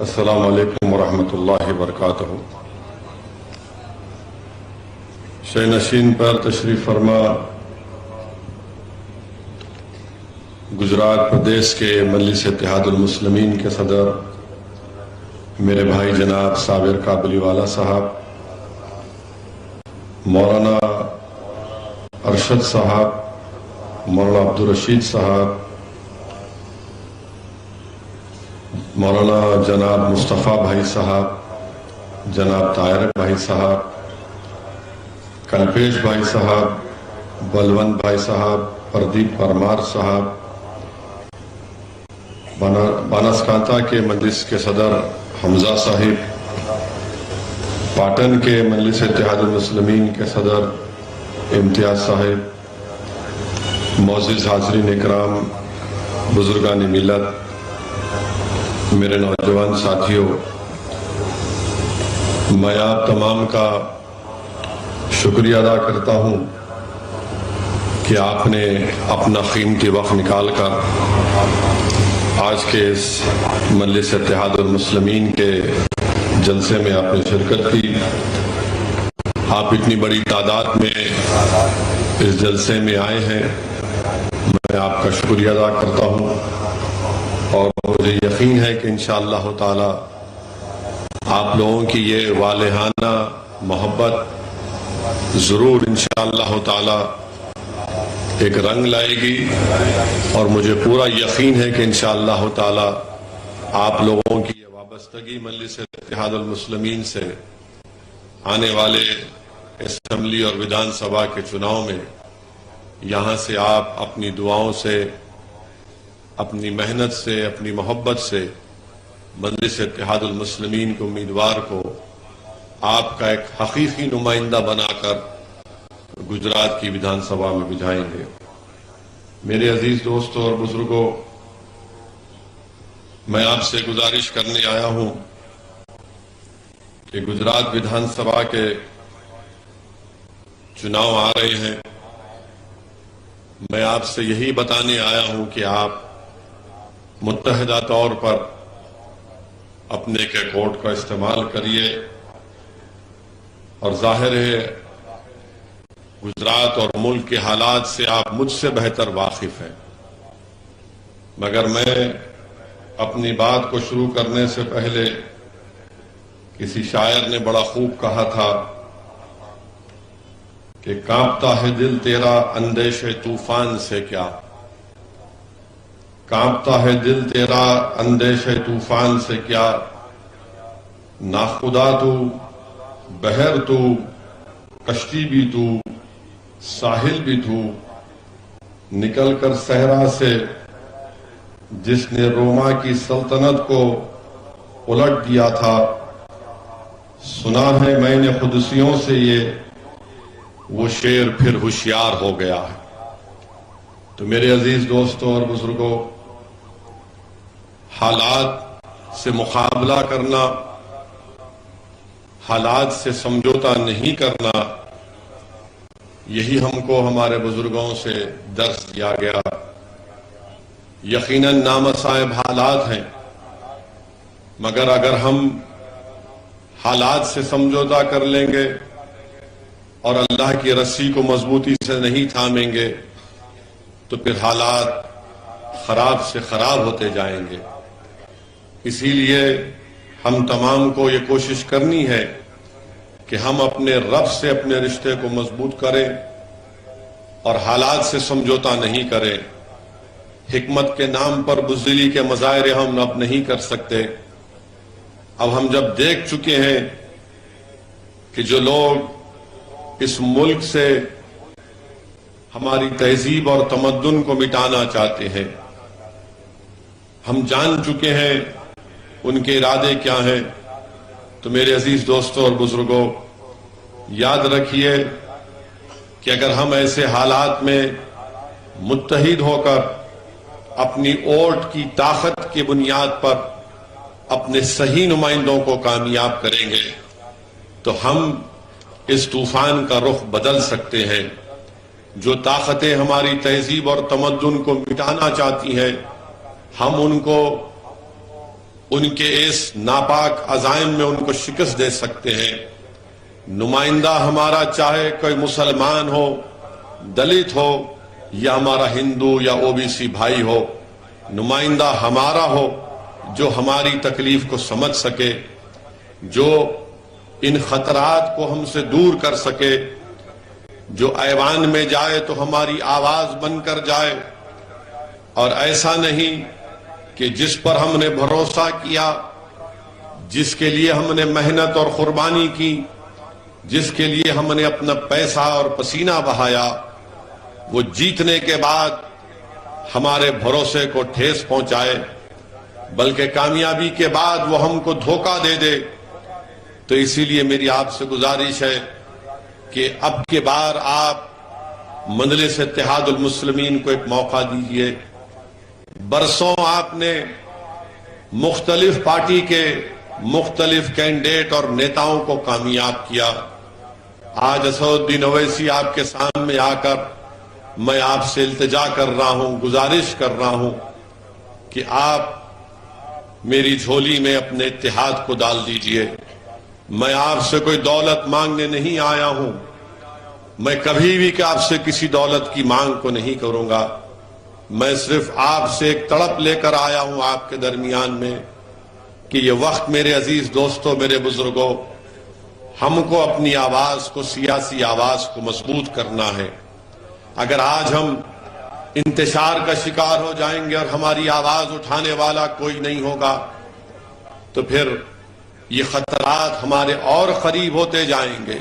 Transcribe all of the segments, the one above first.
السلام علیکم ورحمۃ اللہ وبرکاتہ۔ شہ نشین پر تشریف فرما گجرات پردیش کے مجلس اتحاد المسلمین کے صدر میرے بھائی جناب صابر کابلی والا صاحب، مولانا ارشد صاحب، مولانا عبدالرشید صاحب، مولانا جناب مصطفیٰ بھائی صاحب، جناب طاہر بھائی صاحب، کلپیش بھائی صاحب، بلوند بھائی صاحب، پردیپ پرمار صاحب، بانسکانتا کے مجلس کے صدر حمزہ صاحب، پاٹن کے مجلس اتحاد المسلمین کے صدر امتیاز صاحب، معزز حاضرین اکرام، بزرگان ملت، میرے نوجوان ساتھیوں، میں آپ تمام کا شکریہ ادا کرتا ہوں کہ آپ نے اپنا قیمتی وقت نکال کر آج کے اس مجلس اتحاد المسلمین کے جلسے میں آپ نے شرکت کی۔ آپ اتنی بڑی تعداد میں اس جلسے میں آئے ہیں، میں آپ کا شکریہ ادا کرتا ہوں، اور مجھے یقین ہے کہ انشاءاللہ تعالی آپ لوگوں کی یہ والہانہ محبت ضرور انشاءاللہ تعالی ایک رنگ لائے گی، اور مجھے پورا یقین ہے کہ انشاءاللہ تعالی آپ لوگوں کی یہ وابستگی مجلس اتحاد المسلمین سے آنے والے اسمبلی اور ودھان سبھا کے چناؤ میں یہاں سے آپ اپنی دعاؤں سے، اپنی محنت سے، اپنی محبت سے مجلس اتحاد المسلمین کے امیدوار کو آپ کا ایک حقیقی نمائندہ بنا کر گجرات کی ودھان سبھا میں بھیجائیں گے۔ میرے عزیز دوستوں اور بزرگوں، میں آپ سے گزارش کرنے آیا ہوں کہ گجرات ودھان سبھا کے چناؤ آ رہے ہیں۔ میں آپ سے یہی بتانے آیا ہوں کہ آپ متحدہ طور پر اپنے کے کوٹ کا استعمال کریے، اور ظاہر ہے گجرات اور ملک کے حالات سے آپ مجھ سے بہتر واقف ہیں، مگر میں اپنی بات کو شروع کرنے سے پہلے کسی شاعر نے بڑا خوب کہا تھا کہ کانپتا ہے دل تیرا اندیش طوفان سے کیا، کانپتا ہے دل تیرا اندیش طوفان سے کیا، ناخدا تو، بحر تو، کشتی بھی تو، ساحل بھی تو، نکل کر صحرا سے جس نے روما کی سلطنت کو الٹ دیا تھا، سنا ہے میں نے قدسیوں سے یہ وہ شیر پھر ہوشیار ہو گیا ہے۔ تو میرے عزیز دوستوں اور بزرگوں، حالات سے مقابلہ کرنا، حالات سے سمجھوتا نہیں کرنا، یہی ہم کو ہمارے بزرگوں سے درس دیا گیا۔ یقیناً نامصائب حالات ہیں، مگر اگر ہم حالات سے سمجھوتا کر لیں گے اور اللہ کی رسی کو مضبوطی سے نہیں تھامیں گے تو پھر حالات خراب سے خراب ہوتے جائیں گے۔ اسی لیے ہم تمام کو یہ کوشش کرنی ہے کہ ہم اپنے رب سے اپنے رشتے کو مضبوط کریں اور حالات سے سمجھوتا نہیں کریں۔ حکمت کے نام پر بزدلی کے مظاہرے ہم اب نہیں کر سکتے۔ اب ہم جب دیکھ چکے ہیں کہ جو لوگ اس ملک سے ہماری تہذیب اور تمدن کو مٹانا چاہتے ہیں، ہم جان چکے ہیں ان کے ارادے کیا ہیں، تو میرے عزیز دوستوں اور بزرگوں، یاد رکھیے کہ اگر ہم ایسے حالات میں متحد ہو کر اپنی ووٹ کی طاقت کی بنیاد پر اپنے صحیح نمائندوں کو کامیاب کریں گے تو ہم اس طوفان کا رخ بدل سکتے ہیں۔ جو طاقتیں ہماری تہذیب اور تمدن کو مٹانا چاہتی ہیں، ہم ان کو ان کے اس ناپاک عزائم میں ان کو شکست دے سکتے ہیں۔ نمائندہ ہمارا چاہے کوئی مسلمان ہو، دلت ہو، یا ہمارا ہندو یا OBC بھائی ہو، نمائندہ ہمارا ہو جو ہماری تکلیف کو سمجھ سکے، جو ان خطرات کو ہم سے دور کر سکے، جو ایوان میں جائے تو ہماری آواز بن کر جائے، اور ایسا نہیں کہ جس پر ہم نے بھروسہ کیا، جس کے لیے ہم نے محنت اور قربانی کی، جس کے لیے ہم نے اپنا پیسہ اور پسینہ بہایا، وہ جیتنے کے بعد ہمارے بھروسے کو ٹھیس پہنچائے، بلکہ کامیابی کے بعد وہ ہم کو دھوکہ دے دے۔ تو اسی لیے میری آپ سے گزارش ہے کہ اب کے بار آپ مجلس اتحاد المسلمین کو ایک موقع دیجئے۔ برسوں آپ نے مختلف پارٹی کے مختلف کینڈیڈیٹ اور نیتاؤں کو کامیاب کیا۔ آج اسد الدین اویسی آپ کے سامنے آ کر میں آپ سے التجا کر رہا ہوں، گزارش کر رہا ہوں کہ آپ میری جھولی میں اپنے اتحاد کو ڈال دیجئے۔ میں آپ سے کوئی دولت مانگنے نہیں آیا ہوں، میں کبھی بھی کہ آپ سے کسی دولت کی مانگ کو نہیں کروں گا۔ میں صرف آپ سے ایک تڑپ لے کر آیا ہوں آپ کے درمیان میں کہ یہ وقت میرے عزیز دوستوں، میرے بزرگوں، ہم کو اپنی آواز کو، سیاسی آواز کو مضبوط کرنا ہے۔ اگر آج ہم انتشار کا شکار ہو جائیں گے اور ہماری آواز اٹھانے والا کوئی نہیں ہوگا تو پھر یہ خطرات ہمارے اور قریب ہوتے جائیں گے۔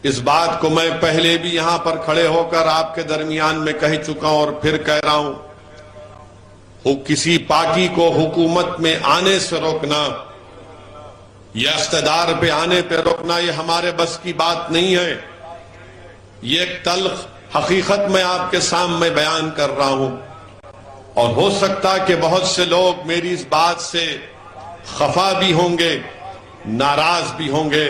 اس بات کو میں پہلے بھی یہاں پر کھڑے ہو کر آپ کے درمیان میں کہہ چکا ہوں اور پھر کہہ رہا ہوں، کسی پارٹی کو حکومت میں آنے سے روکنا یا اقتدار پہ آنے پہ روکنا یہ ہمارے بس کی بات نہیں ہے۔ یہ ایک تلخ حقیقت میں آپ کے سامنے بیان کر رہا ہوں، اور ہو سکتا کہ بہت سے لوگ میری اس بات سے خفا بھی ہوں گے، ناراض بھی ہوں گے،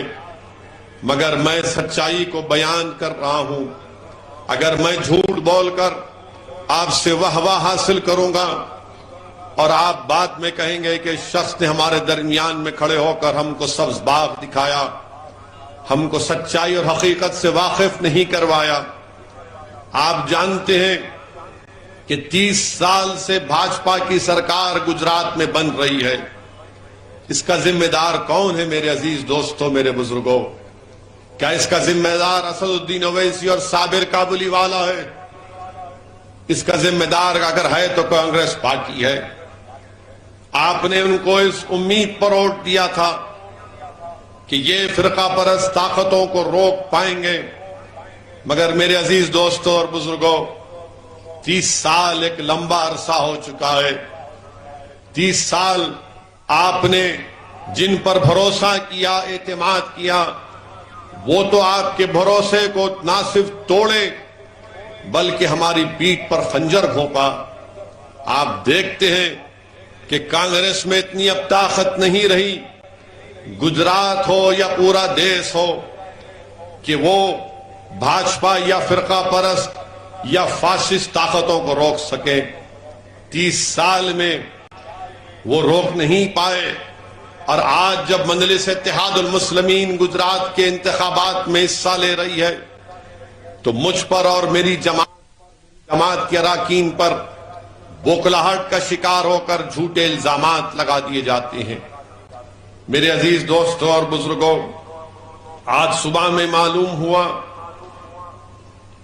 مگر میں سچائی کو بیان کر رہا ہوں۔ اگر میں جھوٹ بول کر آپ سے واہ حاصل کروں گا اور آپ بعد میں کہیں گے کہ شخص نے ہمارے درمیان میں کھڑے ہو کر ہم کو سبز باغ دکھایا، ہم کو سچائی اور حقیقت سے واقف نہیں کروایا۔ آپ جانتے ہیں کہ 30 سال سے بھاجپا کی سرکار گجرات میں بن رہی ہے۔ اس کا ذمہ دار کون ہے میرے عزیز دوستوں، میرے بزرگوں؟ کیا اس کا ذمہ دار اسد الدین اویسی اور صابر کابلی والا ہے؟ اس کا ذمہ دار اگر ہے تو کانگریس پارٹی ہے۔ آپ نے ان کو اس امید پر ووٹ دیا تھا کہ یہ فرقہ پرست طاقتوں کو روک پائیں گے، مگر میرے عزیز دوستوں اور بزرگوں، 30 سال ایک لمبا عرصہ ہو چکا ہے۔ 30 سال آپ نے جن پر بھروسہ کیا، اعتماد کیا، وہ تو آپ کے بھروسے کو نہ صرف توڑے بلکہ ہماری پیٹھ پر خنجر گھونپا۔ آپ دیکھتے ہیں کہ کانگریس میں اتنی اب طاقت نہیں رہی، گجرات ہو یا پورا دیش ہو، کہ وہ بھاجپا یا فرقہ پرست یا فاشسٹ طاقتوں کو روک سکے۔ 30 سال میں وہ روک نہیں پائے، اور آج جب مجلس اتحاد المسلمین گجرات کے انتخابات میں حصہ لے رہی ہے تو مجھ پر اور میری جماعت کے اراکین پر بوکھلاہٹ کا شکار ہو کر جھوٹے الزامات لگا دیے جاتے ہیں۔ میرے عزیز دوستوں اور بزرگوں، آج صبح میں معلوم ہوا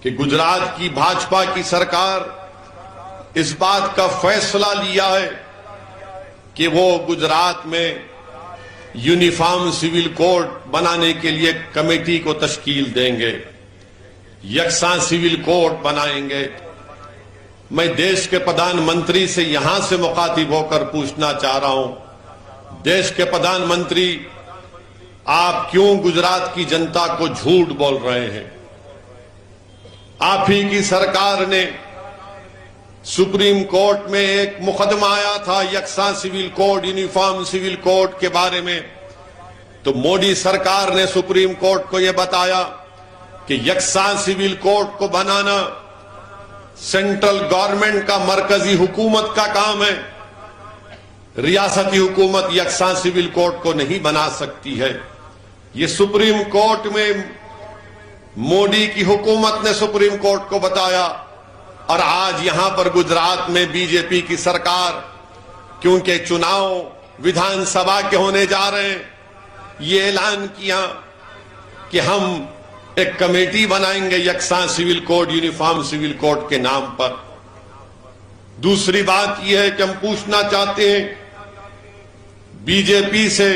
کہ گجرات کی بھاجپا کی سرکار اس بات کا فیصلہ لیا ہے کہ وہ گجرات میں یونیفارم سول کوڈ بنانے کے لیے کمیٹی کو تشکیل دیں گے، یکساں سول کوڈ بنائیں گے۔ میں دیش کے پردھان منتری سے یہاں سے مخاطب ہو کر پوچھنا چاہ رہا ہوں، دیش کے پردھان منتری، آپ کیوں گجرات کی جنتا کو جھوٹ بول رہے ہیں؟ آپ ہی کی سرکار نے سپریم کورٹ میں ایک مقدمہ آیا تھا یکساں civil code, uniform civil code کے بارے میں، تو مودی سرکار نے سپریم کورٹ کو یہ بتایا کہ یکساں سول کوڈ کو بنانا سینٹرل گورنمنٹ کا، مرکزی حکومت کا کام ہے۔ ریاستی حکومت یکساں سول کوڈ کو نہیں بنا سکتی ہے. یہ سپریم کورٹ میں مودی کی حکومت نے سپریم کورٹ کو بتایا، اور آج یہاں پر گجرات میں بی جے پی کی سرکار، کیونکہ چناؤ ویدھان سبھا کے ہونے جا رہے ہیں، یہ اعلان کیا کہ ہم ایک کمیٹی بنائیں گے یکساں civil code, uniform civil code کے نام پر. دوسری بات یہ ہے کہ ہم پوچھنا چاہتے ہیں بی جے پی سے،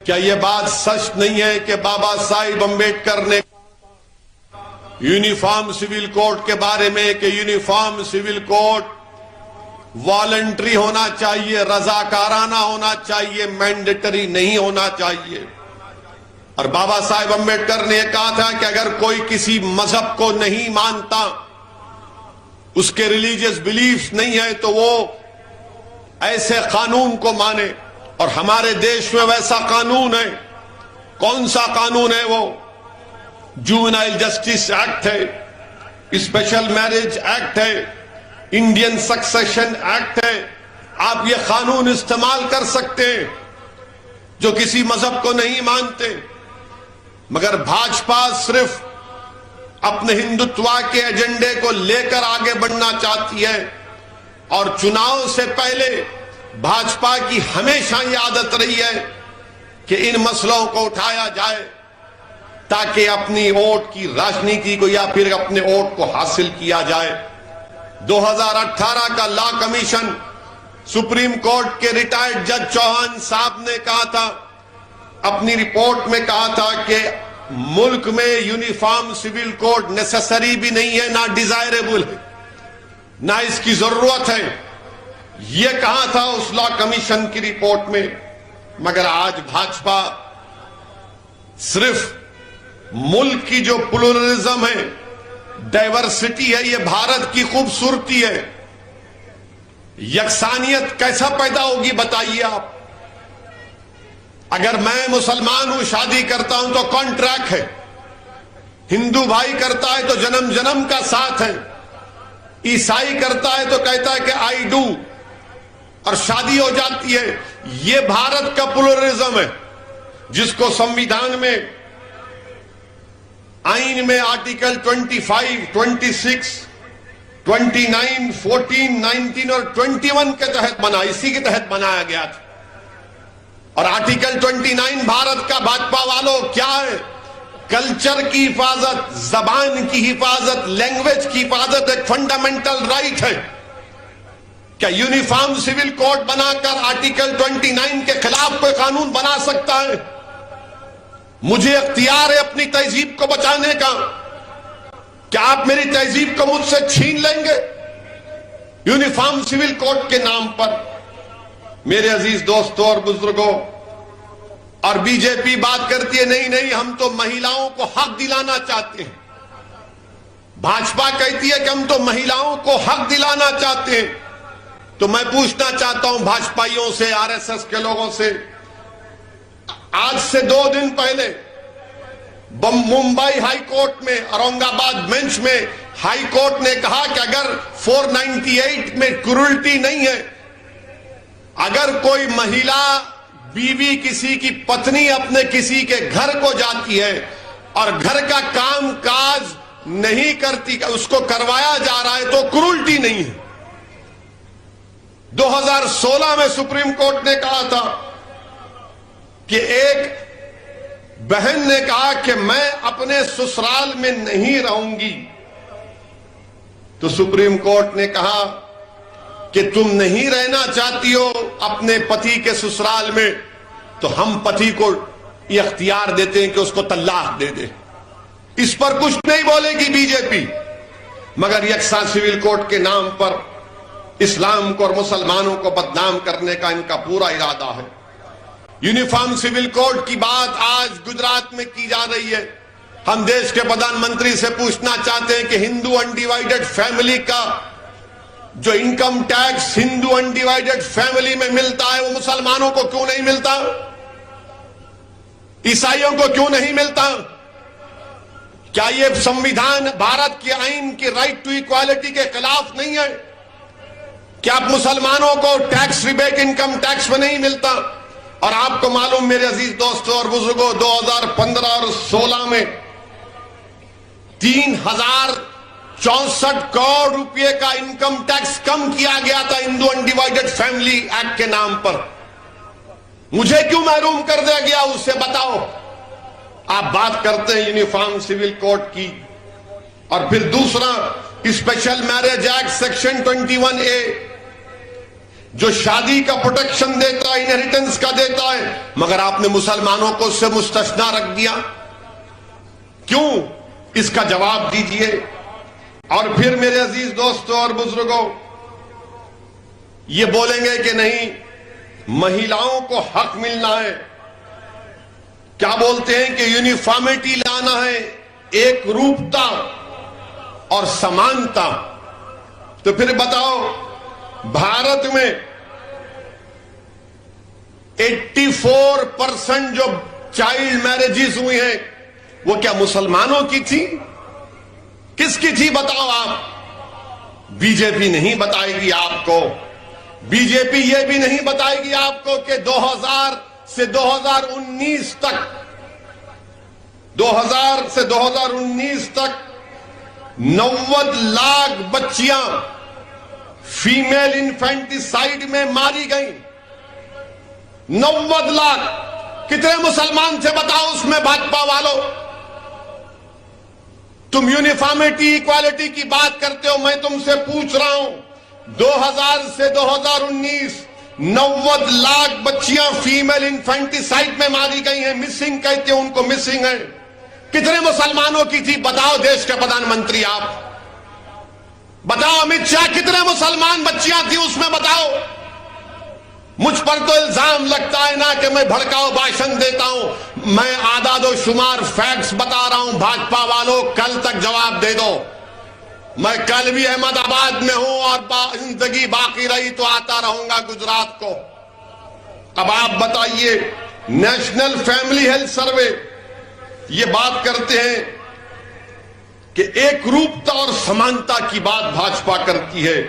کیا یہ بات سچ نہیں ہے کہ بابا صاحب امبیڈکر نے یونیفارم سول کوڈ کے بارے میں کہ یونیفارم سول کوڈ والنٹری ہونا چاہیے، رضاکارانہ ہونا چاہیے، مینڈیٹری نہیں ہونا چاہیے. اور بابا صاحب امبیڈکر نے یہ کہا تھا کہ اگر کوئی کسی مذہب کو نہیں مانتا، اس کے ریلیجیس بلیفز نہیں ہے، تو وہ ایسے قانون کو مانے. اور ہمارے دیش میں ویسا قانون ہے. کون سا قانون ہے وہ؟ جوونائل جسٹس ایکٹ ہے، اسپیشل میرج ایکٹ ہے، انڈین سکسیشن ایکٹ ہے. آپ یہ قانون استعمال کر سکتے ہیں جو کسی مذہب کو نہیں مانتے. مگر بھاجپا صرف اپنے ہندوتوا کے ایجنڈے کو لے کر آگے بڑھنا چاہتی ہے، اور چناؤ سے پہلے بھاجپا کی ہمیشہ یہ عادت رہی ہے کہ ان مسئلوں کو اٹھایا جائے تاکہ اپنی ووٹ کی راجنیتی کو یا پھر اپنے ووٹ کو حاصل کیا جائے. 2018 کا لا کمیشن، سپریم کورٹ کے ریٹائرڈ جج چوہان صاحب نے کہا تھا، اپنی رپورٹ میں کہا تھا کہ ملک میں یونیفارم سول کوڈ نیسیسری بھی نہیں ہے، نہ ڈیزائریبل ہے، نہ اس کی ضرورت ہے. یہ کہا تھا اس لا کمیشن کی رپورٹ میں. مگر آج بھاجپا صرف ملک کی جو پلورلزم ہے، ڈائیورسٹی ہے، یہ بھارت کی خوبصورتی ہے. یکسانیت کیسا پیدا ہوگی بتائیے آپ؟ اگر میں مسلمان ہوں، شادی کرتا ہوں تو کانٹریکٹ ہے، ہندو بھائی کرتا ہے تو جنم جنم کا ساتھ ہے، عیسائی کرتا ہے تو کہتا ہے کہ آئی ڈو، اور شادی ہو جاتی ہے. یہ بھارت کا پلورلزم ہے جس کو سمویدھان میں، آئین میں آرٹیکل 25، 26، 29، 14، 19 اور 21 کے تحت بنا، اسی کے تحت بنایا گیا تھا. اور آرٹیکل 29 بھارت کا بھاجپا والوں کیا ہے؟ کلچر کی حفاظت، زبان کی حفاظت، لینگویج کی حفاظت ایک فنڈامنٹل رائٹ ہے. کیا یونیفارم سول کوڈ بنا کر آرٹیکل 29 کے خلاف کوئی قانون بنا سکتا ہے؟ مجھے اختیار ہے اپنی تہذیب کو بچانے کا. کیا آپ میری تہذیب کو مجھ سے چھین لیں گے یونیفارم سول کوڈ کے نام پر؟ میرے عزیز دوستوں اور بزرگوں، اور بی جے پی بات کرتی ہے نہیں نہیں ہم تو مہیلاؤں کو حق دلانا چاہتے ہیں. بھاجپا کہتی ہے کہ ہم تو مہیلاؤں کو حق دلانا چاہتے ہیں. تو میں پوچھنا چاہتا ہوں بھاجپائیوں سے، آر ایس ایس کے لوگوں سے، آج سے 2 دن پہلے ممبئی ہائی کورٹ میں، اورنگ آباد بینچ میں ہائی کورٹ نے کہا کہ اگر 498 میں کرولٹی نہیں ہے، اگر کوئی مہیلا بیوی کسی کی پتنی اپنے کسی کے گھر کو جاتی ہے اور گھر کا کام کاج نہیں کرتی، اس کو کروایا جا رہا ہے، تو کرولٹی نہیں ہے. 2016 میں سپریم کورٹ نے کہا تھا کہ ایک بہن نے کہا کہ میں اپنے سسرال میں نہیں رہوں گی، تو سپریم کورٹ نے کہا کہ تم نہیں رہنا چاہتی ہو اپنے پتی کے سسرال میں، تو ہم پتی کو یہ اختیار دیتے ہیں کہ اس کو طلاق دے دے. اس پر کچھ نہیں بولے گی بی جے پی، مگر یکساں سول کوڈ کے نام پر اسلام کو اور مسلمانوں کو بدنام کرنے کا ان کا پورا ارادہ ہے. یونیفارم سول کوڈ کی بات آج گجرات میں کی جا رہی ہے. ہم دیش کے پردھان منتری سے پوچھنا چاہتے ہیں کہ ہندو انڈیوائیڈڈ فیملی کا جو انکم ٹیکس ہندو انڈیوائیڈڈ فیملی میں ملتا ہے، وہ مسلمانوں کو کیوں نہیں ملتا؟ عیسائیوں کو کیوں نہیں ملتا؟ کیا یہ سمویدھان بھارت کے آئین کی رائٹ ٹو ایکوالٹی کے خلاف نہیں ہے؟ کہ اب مسلمانوں کو ٹیکس ریبیٹ انکم ٹیکس میں نہیں ملتا. اور آپ کو معلوم میرے عزیز دوستوں اور بزرگوں 2015 اور 16 میں 3064 کروڑ روپے کا انکم ٹیکس کم کیا گیا تھا ہندو انڈیوائیڈڈ فیملی ایکٹ کے نام پر. مجھے کیوں محروم کر دیا گیا اس سے بتاؤ. آپ بات کرتے ہیں یونیفارم سول کوڈ کی. اور پھر دوسرا special marriage act section 21A جو شادی کا پروٹیکشن دیتا ہے, انہیریٹنس کا دیتا ہے, مگر آپ نے مسلمانوں کو اس سے مستثنا رکھ دیا. کیوں؟ اس کا جواب دیجئے. اور پھر میرے عزیز دوستوں اور بزرگوں یہ بولیں گے کہ نہیں مہیلاؤں کو حق ملنا ہے. کیا بولتے ہیں کہ یونیفارمٹی لانا ہے, ایک روپتا اور سمانتا. تو پھر بتاؤ بھارت میں 84% جو چائلڈ میرجز ہوئی ہیں وہ کیا مسلمانوں کی تھی؟ کس کی تھی بتاؤ آپ. بی جے پی نہیں بتائے گی آپ کو. بی جے پی یہ بھی نہیں بتائے گی آپ کو کہ 2000 سے 2019 تک 90 لاکھ بچیاں فیمیل انفینٹیسائیڈ میں ماری گئیں. 90 لاکھ. کتنے مسلمان تھے بتاؤ اس میں بھاجپا والوں؟ تم یونیفارمٹی ایکوالٹی کی بات کرتے ہو, میں تم سے پوچھ رہا ہوں 2000 سے 2019 90 لاکھ بچیاں فیمیل انفینٹیسائیڈ میں ماری گئی ہیں. مسنگ کہتے ہیں ان کو, مسنگ ہے. کتنے مسلمانوں کی تھی بتاؤ دیش کے پردھان منتری آپ بتاؤ. امت شاہ کتنے مسلمان بچیاں تھی اس میں بتاؤ. مجھ پر تو الزام لگتا ہے نا کہ میں بھڑکاؤ بھاشن دیتا ہوں. میں اعداد و شمار فیکٹس بتا رہا ہوں. بھاجپا والوں کل تک جواب دے دو. میں کل بھی احمد آباد میں ہوں اور زندگی باقی رہی تو آتا رہوں گا گجرات کو. اب آپ بتائیے نیشنل فیملی ہیلتھ سروے یہ بات کرتے ہیں کہ ایک روپتا اور سمانتا کی بات بھاجپا کرتی ہے.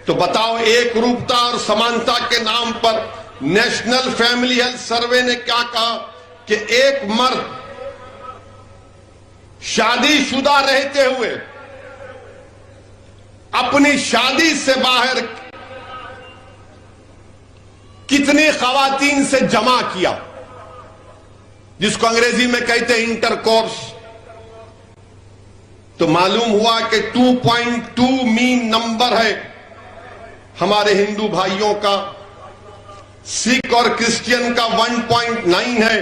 تو بتاؤ ایک روپتا اور سمانتا کے نام پر نیشنل فیملی ہیلتھ سروے نے کیا کہا کہ ایک مرد شادی شدہ رہتے ہوئے اپنی شادی سے باہر کتنی خواتین سے جمع کیا, جس کو انگریزی میں کہتے ہیں انٹر کورس. تو معلوم ہوا کہ 2.2 مین نمبر ہے ہمارے ہندو بھائیوں کا, سکھ اور کرسچین کا 1.9 ہے,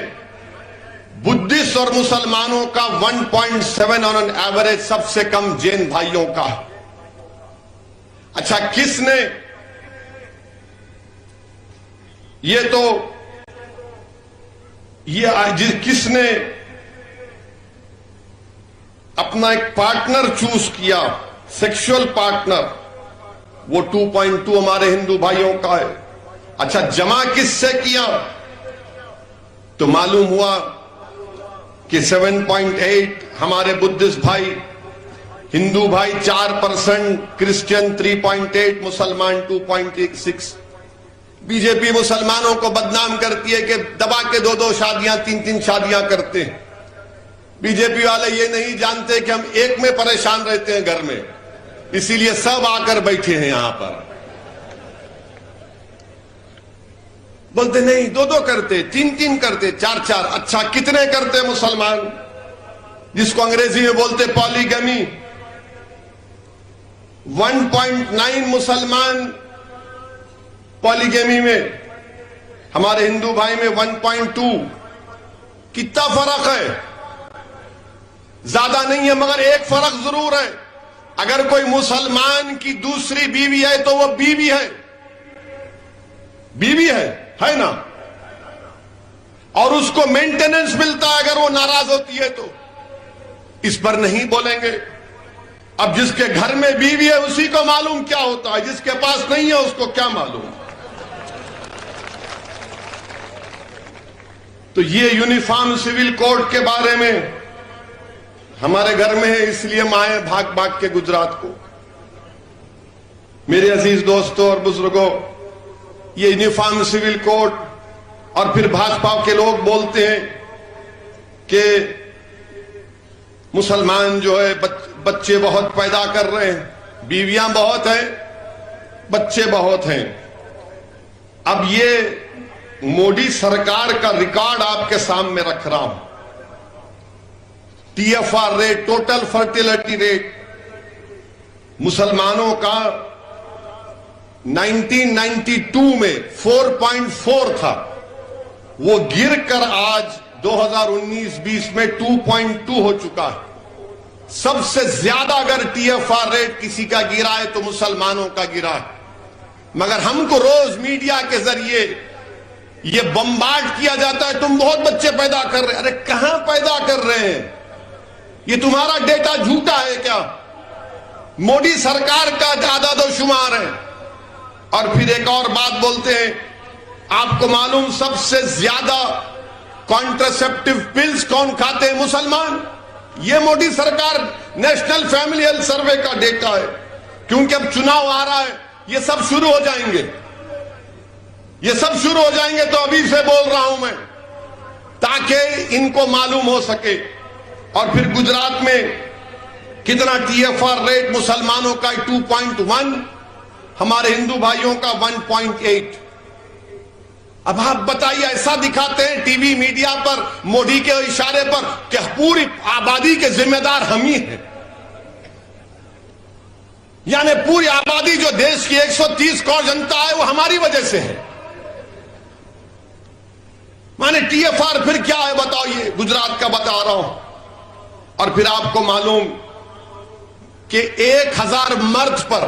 بدھسٹ اور مسلمانوں کا 1.7 آن این ایوریج, سب سے کم جین بھائیوں کا. اچھا کس نے کس نے اپنا ایک پارٹنر چوز کیا, سیکشل پارٹنر, وہ 2.2 ہمارے ہندو بھائیوں کا ہے. اچھا جمع کس سے کیا؟ تو معلوم ہوا کہ 7.8 ہمارے بدھسٹ بھائی, ہندو بھائی 4%, کرسچین 3.8, مسلمان 2.6. بی جے پی مسلمانوں کو بدنام کرتی ہے کہ دبا کے 2 شادیاں 3 شادیاں کرتے ہیں. بی جے پی والے یہ نہیں جانتے کہ ہم ایک میں پریشان رہتے ہیں گھر میں, اسی لیے سب آ کر بیٹھے ہیں یہاں پر. بولتے نہیں 2 کرتے, 3 کرتے, 4. اچھا کتنے کرتے مسلمان, جس کو انگریزی میں بولتے پالیگمی؟ 1.9 مسلمان پالیگمی میں, ہمارے ہندو بھائی میں 1.2. کتنا فرق ہے؟ زیادہ نہیں ہے, مگر ایک فرق ضرور ہے. اگر کوئی مسلمان کی دوسری بیوی ہے تو وہ بیوی ہے, بیوی ہے نا, اور اس کو مینٹیننس ملتا ہے اگر وہ ناراض ہوتی ہے تو. اس پر نہیں بولیں گے. اب جس کے گھر میں بیوی ہے اسی کو معلوم کیا ہوتا ہے, جس کے پاس نہیں ہے اس کو کیا معلوم. تو یہ یونیفارم سول کوڈ کے بارے میں ہمارے گھر میں ہے, اس لیے مائیں بھاگ بھاگ کے گجرات کو. میرے عزیز دوستوں اور بزرگوں، یہ یونیفارم سول کوڈ اور پھر بھاجپا کے لوگ بولتے ہیں کہ مسلمان جو ہے بچے بہت پیدا کر رہے ہیں، بیویاں بہت ہیں، بچے بہت ہیں۔ اب یہ مودی سرکار کا ریکارڈ آپ کے سامنے رکھ رہا ہوں۔ T F R rate, total fertility rate مسلمانوں کا 1992 میں 4.4 تھا، وہ گر کر آج 2019-20 میں 2.2 ہو چکا ہے۔ سب سے زیادہ اگر ٹی ایف آر ریٹ کسی کا گرا ہے تو مسلمانوں کا گرا ہے، مگر ہم کو روز میڈیا کے ذریعے یہ بمبارڈ کیا جاتا ہے تم بہت بچے پیدا کر رہے ہیں۔ ارے کہاں پیدا کر رہے ہیں؟ یہ تمہارا ڈیٹا جھوٹا ہے کیا؟ مودی سرکار کا اعداد و شمار ہے۔ اور پھر ایک اور بات بولتے ہیں، آپ کو معلوم سب سے زیادہ کانٹرسپٹیو پلز کون کھاتے ہیں؟ مسلمان۔ یہ مودی سرکار نیشنل فیملی ہیلتھ سروے کا ڈیٹا ہے، کیونکہ اب چناؤ آ رہا ہے، یہ سب شروع ہو جائیں گے، یہ سب شروع ہو جائیں گے، تو ابھی سے بول رہا ہوں میں تاکہ ان کو معلوم ہو سکے۔ اور پھر گجرات میں کتنا ٹی ایف آر ریٹ مسلمانوں کا 2.1، ہمارے ہندو بھائیوں کا 1.8۔ اب آپ بتائیے، ایسا دکھاتے ہیں ٹی وی میڈیا پر مودی کے اشارے پر کہ پوری آبادی کے ذمہ دار ہم ہی ہیں، یعنی پوری آبادی جو دیش کی 130 کروڑ جنتا ہے وہ ہماری وجہ سے ہے۔ مانے ٹی ایف آر پھر کیا ہے بتائیے؟ گجرات کا بتا رہا ہوں۔ اور پھر آپ کو معلوم کہ 1000 مرد پر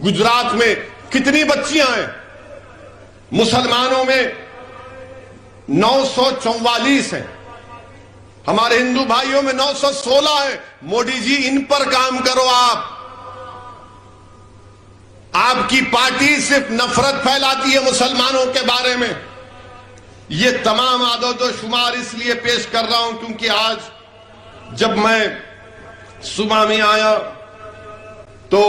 گجرات میں کتنی بچیاں ہیں؟ مسلمانوں میں 944 ہیں، ہمارے ہندو بھائیوں میں 916 ہیں۔ مودی جی ان پر کام کرو۔ آپ کی پارٹی صرف نفرت پھیلاتی ہے مسلمانوں کے بارے میں۔ یہ تمام اعداد و شمار اس لیے پیش کر رہا ہوں کیونکہ آج جب میں صبح میں آیا تو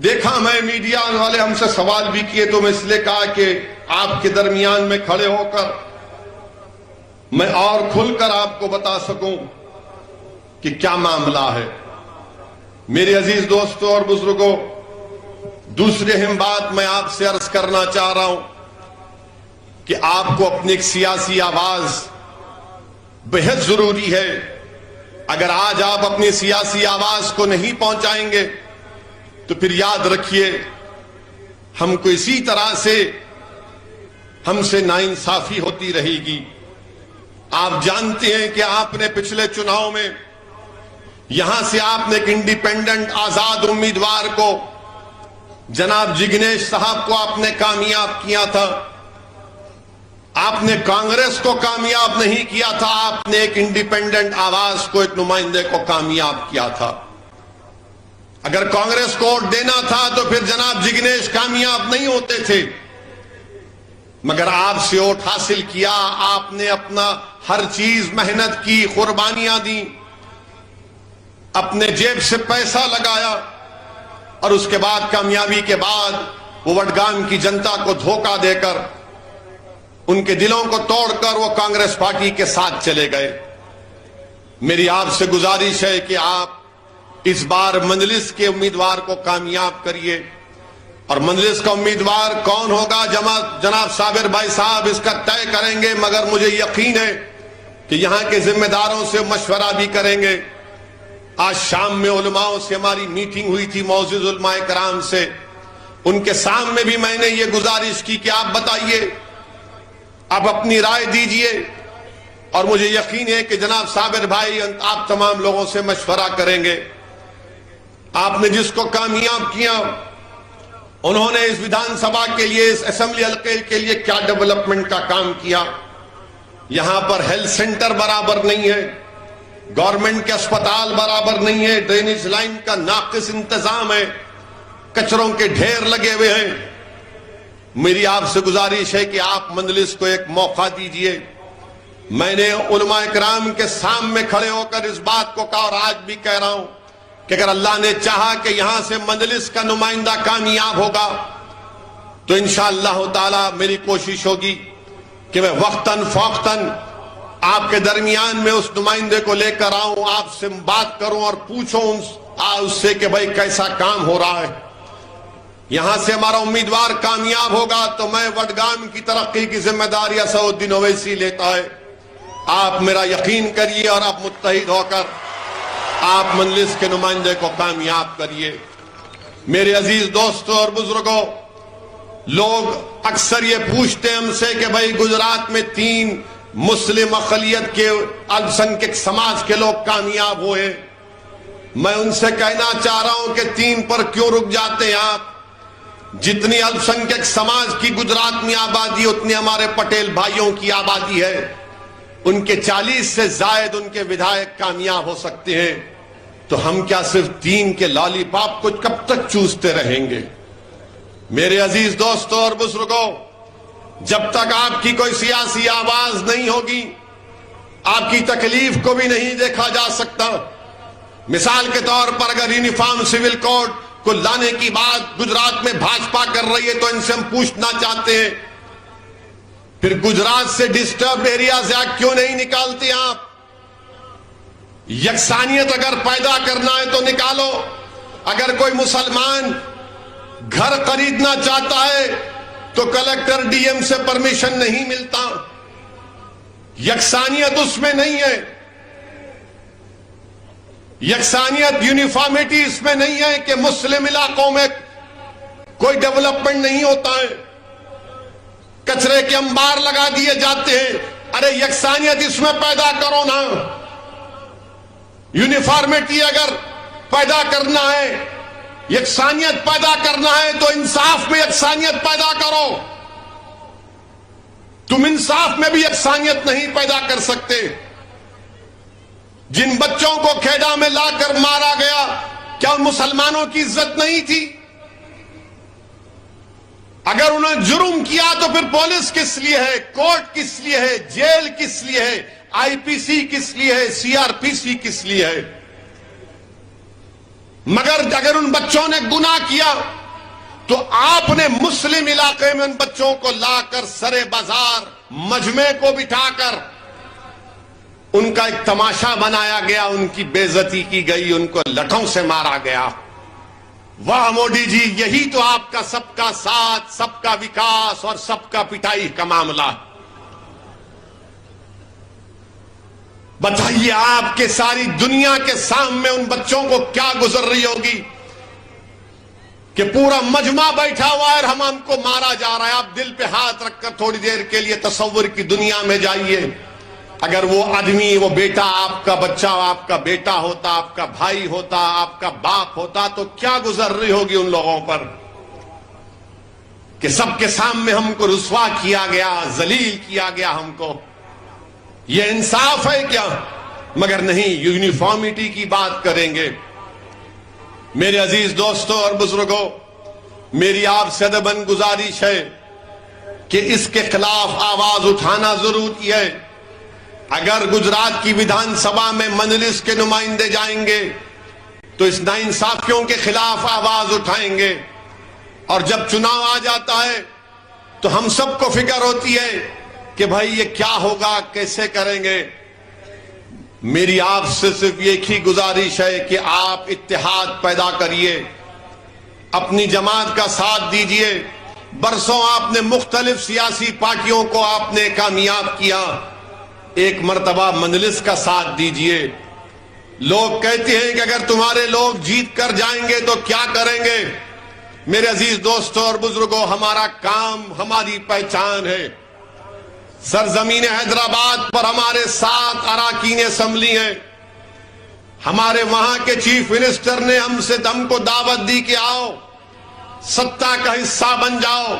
دیکھا، میں میڈیا والے ہم سے سوال بھی کیے، تو میں اس لیے کہا کہ آپ کے درمیان میں کھڑے ہو کر میں اور کھل کر آپ کو بتا سکوں کہ کیا معاملہ ہے۔ میرے عزیز دوستوں اور بزرگوں، دوسری اہم بات میں آپ سے عرض کرنا چاہ رہا ہوں کہ آپ کو اپنی ایک سیاسی آواز بہت ضروری ہے۔ اگر آج آپ اپنی سیاسی آواز کو نہیں پہنچائیں گے تو پھر یاد رکھیے ہم کو اسی طرح سے ہم سے ناانصافی ہوتی رہے گی۔ آپ جانتے ہیں کہ آپ نے پچھلے چناؤ میں یہاں سے آپ نے ایک انڈیپینڈنٹ آزاد امیدوار کو، جناب جگنیش صاحب کو آپ نے کامیاب کیا تھا۔ آپ نے کانگریس کو کامیاب نہیں کیا تھا، آپ نے ایک انڈیپینڈنٹ آواز کو، ایک نمائندے کو کامیاب کیا تھا۔ اگر کانگریس کو ووٹ دینا تھا تو پھر جناب جگنیش کامیاب نہیں ہوتے تھے، مگر آپ سے ووٹ حاصل کیا۔ آپ نے اپنا ہر چیز محنت کی، قربانیاں دی، اپنے جیب سے پیسہ لگایا، اور اس کے بعد کامیابی کے بعد وہ وڈگام کی جنتا کو دھوکہ دے کر، ان کے دلوں کو توڑ کر وہ کانگریس پارٹی کے ساتھ چلے گئے۔ میری آپ سے گزارش ہے کہ آپ اس بار مجلس کے امیدوار کو کامیاب کریے۔ اور مجلس کا امیدوار کون ہوگا جناب صابر بھائی صاحب اس کا طے کریں گے، مگر مجھے یقین ہے کہ یہاں کے ذمہ داروں سے مشورہ بھی کریں گے۔ آج شام میں علماء سے ہماری میٹنگ ہوئی تھی، معزز علماء کرام سے، ان کے سامنے بھی میں نے یہ گزارش کی کہ آپ بتائیے، آپ اپنی رائے دیجئے، اور مجھے یقین ہے کہ جناب صابر بھائی آپ تمام لوگوں سے مشورہ کریں گے۔ آپ نے جس کو کامیاب کیا، انہوں نے اس ویدھان سبھا کے لیے، اس اسمبلی حلقے کے لیے کیا ڈیولپمنٹ کا کام کیا۔ یہاں پر ہیلتھ سینٹر برابر نہیں ہے، گورنمنٹ کے اسپتال برابر نہیں ہے، ڈرینیج لائن کا ناقص انتظام ہے، کچروں کے ڈھیر لگے ہوئے ہیں۔ میری آپ سے گزارش ہے کہ آپ مجلس کو ایک موقع دیجئے۔ میں نے علماء کرام کے سامنے کھڑے ہو کر اس بات کو کہا، اور آج بھی کہہ رہا ہوں کہ اگر اللہ نے چاہا کہ یہاں سے مجلس کا نمائندہ کامیاب ہوگا تو انشاءاللہ تعالی میری کوشش ہوگی کہ میں وقتاً فوقتاً آپ کے درمیان میں اس نمائندے کو لے کر آؤں، آپ سے بات کروں اور پوچھوں اس سے کہ بھائی کیسا کام ہو رہا ہے۔ یہاں سے ہمارا امیدوار کامیاب ہوگا تو میں وڈگام کی ترقی کی ذمہ داری اسد الدین اویسی لیتا ہے۔ آپ میرا یقین کریے اور آپ متحد ہو کر آپ مجلس کے نمائندے کو کامیاب کریے۔ میرے عزیز دوستوں اور بزرگوں، لوگ اکثر یہ پوچھتے ہیں ہم سے کہ بھائی گجرات میں 3 مسلم اقلیت کے الپسنکھیک سماج کے لوگ کامیاب ہوئے۔ میں ان سے کہنا چاہ رہا ہوں کہ 3 پر کیوں رک جاتے ہیں آپ؟ جتنی الپسنکھیک سماج کی گجرات میں آبادی اتنی ہمارے پٹیل بھائیوں کی آبادی ہے۔ ان کے 40 سے زائد ان کے ودھائک کامیاب ہو سکتے ہیں، تو ہم کیا صرف 3 کے لالی پاپ کو کب تک چوستے رہیں گے؟ میرے عزیز دوستوں اور بزرگوں، جب تک آپ کی کوئی سیاسی آواز نہیں ہوگی آپ کی تکلیف کو بھی نہیں دیکھا جا سکتا۔ مثال کے طور پر اگر یونیفارم سول کوڈ کو لانے کی بات گجرات میں بھاجپا کر رہی ہے تو ان سے ہم پوچھنا چاہتے ہیں پھر گجرات سے ڈسٹربڈ ایریاز ایکٹ کیوں نہیں نکالتے آپ؟ یکسانیت اگر پیدا کرنا ہے تو نکالو۔ اگر کوئی مسلمان گھر خریدنا چاہتا ہے تو کلیکٹر ڈی ایم سے پرمیشن نہیں ملتا۔ یکسانیت اس میں نہیں ہے، یکسانیت یونیفارمٹی اس میں نہیں ہے کہ مسلم علاقوں میں کوئی ڈیولپمنٹ نہیں ہوتا ہے، کچرے کے انبار لگا دیے جاتے ہیں۔ ارے یکسانیت اس میں پیدا کرو نا۔ یونیفارمٹی اگر پیدا کرنا ہے، یکسانیت پیدا کرنا ہے تو انصاف میں یکسانیت پیدا کرو۔ تم انصاف میں بھی یکسانیت نہیں پیدا کر سکتے۔ جن بچوں کو کھیڑا میں لا کر مارا گیا کیا ان مسلمانوں کی عزت نہیں تھی؟ اگر انہوں نے جرم کیا تو پھر پولیس کس لیے ہے، کورٹ کس لیے ہے، جیل کس لیے ہے، آئی پی سی کس لیے ہے، سی آر پی سی کس لیے ہے؟ مگر اگر ان بچوں نے گناہ کیا تو آپ نے مسلم علاقے میں ان بچوں کو لا کر سرے بازار مجمع کو بٹھا کر ان کا ایک تماشا بنایا گیا، ان کی بے عزتی کی گئی، ان کو لٹھوں سے مارا گیا۔ واہ مودی جی، یہی تو آپ کا سب کا ساتھ، سب کا وکاس اور سب کا پٹائی کا معاملہ۔ بتائیے آپ کے ساری دنیا کے سامنے ان بچوں کو کیا گزر رہی ہوگی کہ پورا مجمع بیٹھا ہوا ہے اور ہم کو مارا جا رہا ہے۔ آپ دل پہ ہاتھ رکھ کر تھوڑی دیر کے لیے تصور کی دنیا میں جائیے۔ اگر وہ آدمی، وہ بیٹا آپ کا بچہ، آپ کا بیٹا ہوتا، آپ کا بھائی ہوتا، آپ کا باپ ہوتا تو کیا گزر رہی ہوگی ان لوگوں پر کہ سب کے سامنے ہم کو رسوا کیا گیا، ذلیل کیا گیا ہم کو۔ یہ انصاف ہے کیا؟ مگر نہیں، یونیفارمٹی کی بات کریں گے۔ میرے عزیز دوستوں اور بزرگوں، میری آپ سے ادباً گزارش ہے کہ اس کے خلاف آواز اٹھانا ضروری ہے۔ اگر گجرات کی ویدھان سبھا میں مجلس کے نمائندے جائیں گے تو اس ناانصافیوں کے خلاف آواز اٹھائیں گے، اور جب چناؤ آ جاتا ہے تو ہم سب کو فکر ہوتی ہے کہ بھائی یہ کیا ہوگا، کیسے کریں گے۔ میری آپ سے صرف ایک ہی گزارش ہے کہ آپ اتحاد پیدا کریے، اپنی جماعت کا ساتھ دیجئے۔ برسوں آپ نے مختلف سیاسی پارٹیوں کو آپ نے کامیاب کیا، ایک مرتبہ مجلس کا ساتھ دیجئے۔ لوگ کہتے ہیں کہ اگر تمہارے لوگ جیت کر جائیں گے تو کیا کریں گے؟ میرے عزیز دوستوں اور بزرگوں، ہمارا کام، ہماری پہچان ہے۔ سرزمین حیدرآباد پر ہمارے 7 اراکین اسمبلی ہیں۔ ہمارے وہاں کے چیف منسٹر نے ہم کو دعوت دی کہ آؤ، ستا کا حصہ بن جاؤ،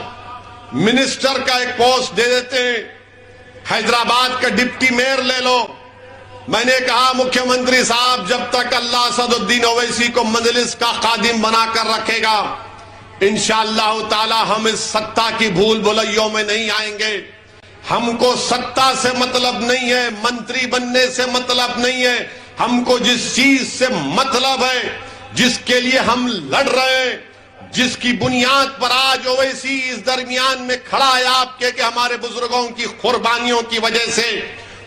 منسٹر کا ایک پوسٹ دے دیتے ہیں، حیدرآباد کا ڈپٹی میئر لے لو۔ میں نے کہا مکھیہ منتری صاحب، جب تک اللہ اسد الدین اویسی کو مجلس کا خادم بنا کر رکھے گا انشاءاللہ تعالی ہم اس ستا کی بھول بھلیوں میں نہیں آئیں گے۔ ہم کو ستا سے مطلب نہیں ہے، منتری بننے سے مطلب نہیں ہے، ہم کو جس چیز سے مطلب ہے جس کے لیے ہم لڑ رہے ہیں، جس کی بنیاد پر آج اویسی اس درمیان میں کھڑا ہے آپ کے کہ ہمارے بزرگوں کی قربانیوں کی وجہ سے،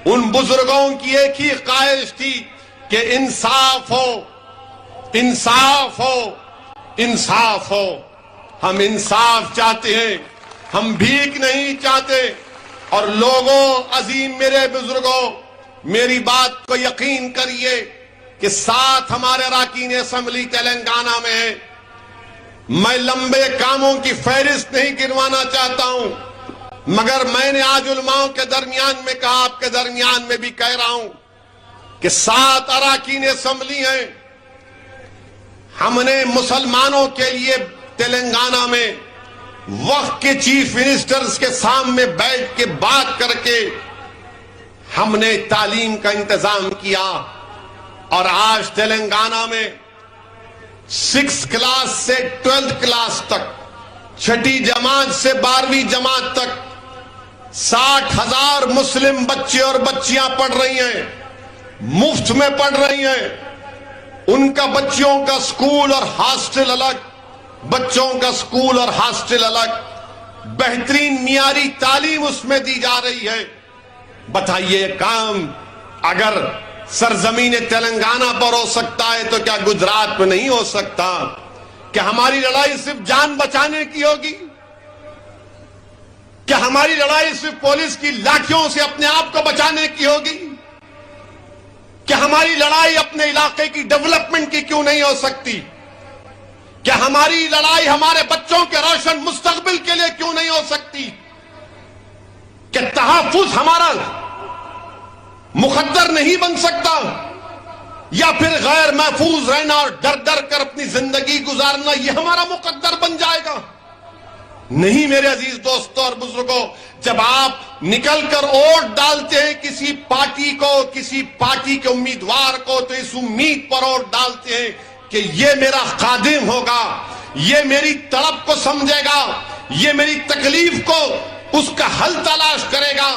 ان بزرگوں کی ایک ہی خواہش تھی کہ انصاف ہو، انصاف ہو، انصاف ہو۔ ہم انصاف چاہتے ہیں، ہم بھیک نہیں چاہتے۔ اور لوگوں، عظیم میرے بزرگوں، میری بات کو یقین کریے کہ ساتھ ہمارے اراکین اسمبلی تلنگانہ میں ہیں۔ میں لمبے کاموں کی فہرست نہیں گنوانا چاہتا ہوں، مگر میں نے آج علماؤں کے درمیان میں کہا، آپ کے درمیان میں بھی کہہ رہا ہوں کہ 7 اراکین اسمبلی ہیں۔ ہم نے مسلمانوں کے لیے تلنگانہ میں وقت کے چیف منسٹرز کے سامنے بیٹھ کے بات کر کے ہم نے تعلیم کا انتظام کیا، اور آج تلنگانہ میں 6 کلاس سے 12 کلاس تک، 6ٹھی جماعت سے 12ویں جماعت تک 60,000 مسلم بچے اور بچیاں پڑھ رہی ہیں، مفت میں پڑھ رہی ہیں۔ ان کا بچوں کا سکول اور ہاسٹل الگ، بچوں کا سکول اور ہاسٹل الگ، بہترین معیاری تعلیم اس میں دی جا رہی ہے۔ بتائیے، یہ کام اگر سرزمین تلنگانہ پر ہو سکتا ہے تو کیا گجرات میں نہیں ہو سکتا؟ کیا ہماری لڑائی صرف جان بچانے کی ہوگی؟ کیا ہماری لڑائی صرف پولیس کی لاٹھیوں سے اپنے آپ کو بچانے کی ہوگی؟ کیا ہماری لڑائی اپنے علاقے کی ڈیولپمنٹ کی کیوں نہیں ہو سکتی؟ کیا ہماری لڑائی ہمارے بچوں کے روشن مستقبل کے لیے کیوں نہیں ہو سکتی؟ کہ تحفظ ہمارا مقدر نہیں بن سکتا؟ یا پھر غیر محفوظ رہنا اور ڈر ڈر کر اپنی زندگی گزارنا یہ ہمارا مقدر بن جائے گا؟ نہیں میرے عزیز دوستوں اور بزرگوں، جب آپ نکل کر ووٹ ڈالتے ہیں کسی پارٹی کو، کسی پارٹی کے امیدوار کو، تو اس امید پر ووٹ ڈالتے ہیں کہ یہ میرا خادم ہوگا، یہ میری طلب کو سمجھے گا، یہ میری تکلیف کو اس کا حل تلاش کرے گا،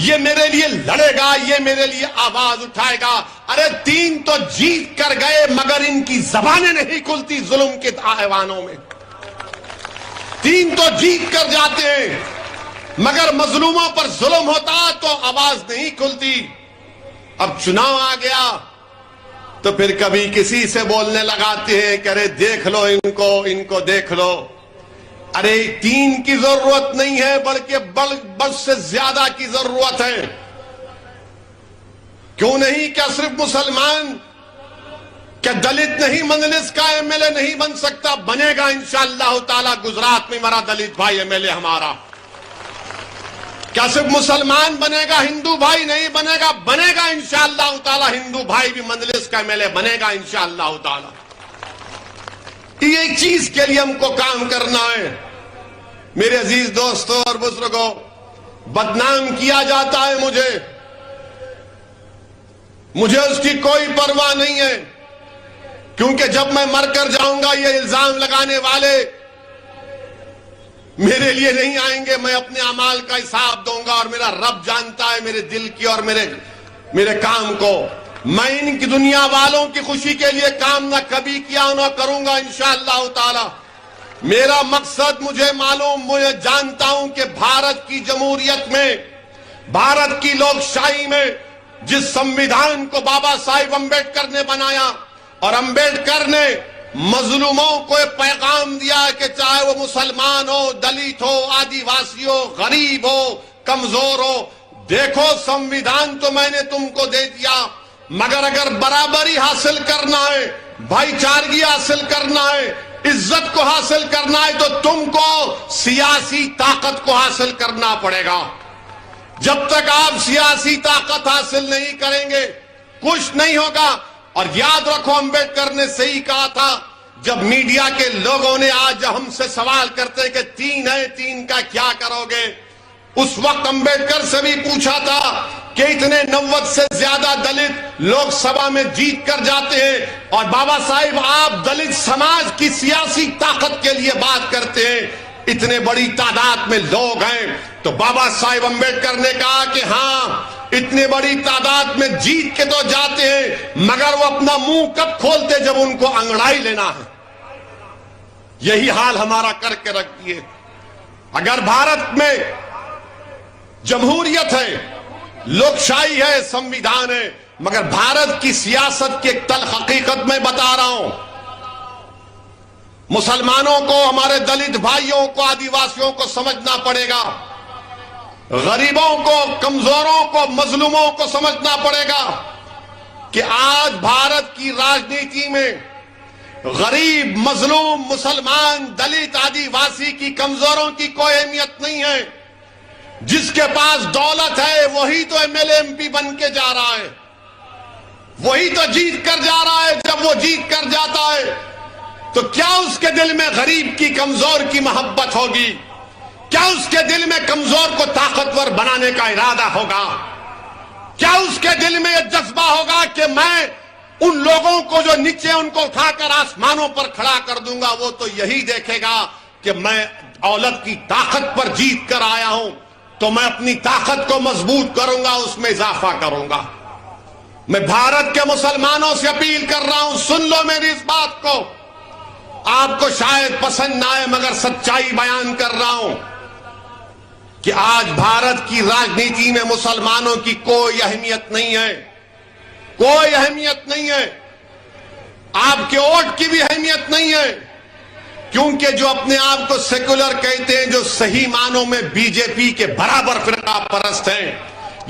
یہ میرے لیے لڑے گا، یہ میرے لیے آواز اٹھائے گا۔ ارے 3 تو جیت کر گئے مگر ان کی زبانیں نہیں کھلتی ظلم کے ایوانوں میں۔ 3 تو جیت کر جاتے ہیں مگر مظلوموں پر ظلم ہوتا تو آواز نہیں کھلتی۔ اب چناؤ آ گیا تو پھر کبھی کسی سے بولنے لگاتے ہیں کہ ارے دیکھ لو ان کو دیکھ لو۔ ارے 3 کی ضرورت نہیں ہے بلکہ بڑھ سے زیادہ کی ضرورت ہے۔ کیوں نہیں؟ کیا صرف مسلمان، کیا دلت نہیں مجلس کا ایم ایل اے نہیں بن سکتا؟ بنے گا انشاءاللہ تعالی۔ گجرات میں میرا دلت بھائی ایم ایل اے ہمارا۔ کیا صرف مسلمان بنے گا، ہندو بھائی نہیں بنے گا؟ بنے گا انشاءاللہ تعالی، ہندو بھائی بھی مجلس کا ایم ایل اے بنے گا انشاءاللہ تعالی۔ ایک چیز کے لیے ہم کو کام کرنا ہے میرے عزیز دوستوں اور بزرگوں۔ بدنام کیا جاتا ہے مجھے اس کی کوئی پرواہ نہیں ہے، کیونکہ جب میں مر کر جاؤں گا یہ الزام لگانے والے میرے لیے نہیں آئیں گے، میں اپنے اعمال کا حساب دوں گا، اور میرا رب جانتا ہے میرے دل کی اور میرے کام کو۔ میں ان کی دنیا والوں کی خوشی کے لیے کام نہ کبھی کیا نہ کروں گا انشاءاللہ تعالی۔ میرا مقصد مجھے معلوم، مجھے جانتا ہوں کہ بھارت کی جمہوریت میں، بھارت کی لوکشاہی میں جس سمویدھان کو بابا صاحب امبیڈکر نے بنایا، اور امبیڈکر نے مظلوموں کو پیغام دیا کہ چاہے وہ مسلمان ہو، دلت ہو، آدیواسی ہو، غریب ہو، کمزور ہو، دیکھو سمویدھان تو میں نے تم کو دے دیا، مگر اگر برابری حاصل کرنا ہے، بھائی چارگی حاصل کرنا ہے، عزت کو حاصل کرنا ہے، تو تم کو سیاسی طاقت کو حاصل کرنا پڑے گا۔ جب تک آپ سیاسی طاقت حاصل نہیں کریں گے کچھ نہیں ہوگا۔ اور یاد رکھو امبیڈکر نے صحیح کہا تھا، جب میڈیا کے لوگوں نے آج ہم سے سوال کرتے کہ 3 ہے، 3 کا کیا کرو گے، اس وقت امبیڈکر سے بھی پوچھا تھا کہ اتنے 90 سے زیادہ دلت لوک سبھا میں جیت کر جاتے ہیں، اور بابا صاحب آپ دلت سماج کی سیاسی طاقت کے لیے بات کرتے ہیں، اتنے بڑی تعداد میں لوگ ہیں تو بابا صاحب امبیڈکر نے کہا کہ ہاں اتنے بڑی تعداد میں جیت کے تو جاتے ہیں مگر وہ اپنا منہ کب کھولتے جب ان کو انگڑائی لینا ہے. یہی حال ہمارا کر کے رکھ دیے. اگر بھارت میں جمہوریت ہے, لوکشاہی ہے, سمویدھان ہے, مگر بھارت کی سیاست کی ایک تلخ حقیقت میں بتا رہا ہوں, مسلمانوں کو, ہمارے دلت بھائیوں کو, آدیواسیوں کو سمجھنا پڑے گا, غریبوں کو, کمزوروں کو, مظلوموں کو سمجھنا پڑے گا کہ آج بھارت کی راجنیتی میں غریب, مظلوم, مسلمان, دلت, آدیواسی کی, کمزوروں کی کوئی اہمیت نہیں ہے. جس کے پاس دولت ہے وہی تو M L A M P بن کے جا رہا ہے, وہی تو جیت کر جا رہا ہے. جب وہ جیت کر جاتا ہے تو کیا اس کے دل میں غریب کی, کمزور کی محبت ہوگی؟ کیا اس کے دل میں کمزور کو طاقتور بنانے کا ارادہ ہوگا؟ کیا اس کے دل میں یہ جذبہ ہوگا کہ میں ان لوگوں کو جو نیچے ان کو اٹھا کر آسمانوں پر کھڑا کر دوں گا؟ وہ تو یہی دیکھے گا کہ میں دولت کی طاقت پر جیت کر آیا ہوں تو میں اپنی طاقت کو مضبوط کروں گا, اس میں اضافہ کروں گا. میں بھارت کے مسلمانوں سے اپیل کر رہا ہوں, سن لو میری اس بات کو. آپ کو شاید پسند نہ آئے مگر سچائی بیان کر رہا ہوں کہ آج بھارت کی راجنیتی میں مسلمانوں کی کوئی اہمیت نہیں ہے, کوئی اہمیت نہیں ہے. آپ کے ووٹ کی بھی اہمیت نہیں ہے, کیونکہ جو اپنے آپ کو سیکولر کہتے ہیں, جو صحیح معنوں میں بی جے پی کے برابر فرقہ پرست ہیں,